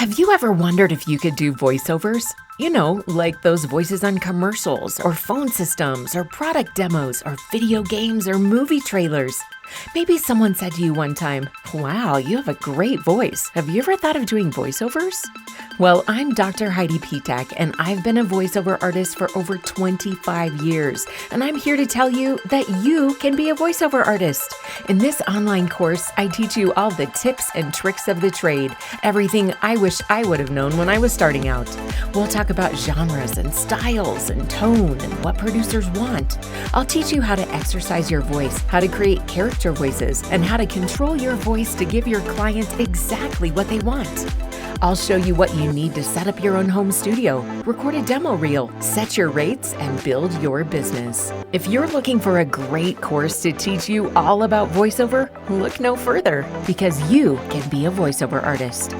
Have you ever wondered if you could do voiceovers? You know, like those voices on commercials or phone systems or product demos or video games or movie trailers. Maybe someone said to you one time, "Wow, you have a great voice. Have you ever thought of doing voiceovers?" Well, I'm Dr. Heidi Petak, and I've been a voiceover artist for over 25 years, and I'm here to tell you that you can be a voiceover artist. In this online course, I teach you all the tips and tricks of the trade, everything I wish I would have known when I was starting out. We'll talk about genres and styles and tone and what producers want. I'll teach you how to exercise your voice, how to create character voices, and how to control your voice to give your clients exactly what they want. I'll show you what you need to set up your own home studio, record a demo reel, set your rates, and build your business. If you're looking for a great course to teach you all about voiceover, look no further, because you can be a voiceover artist.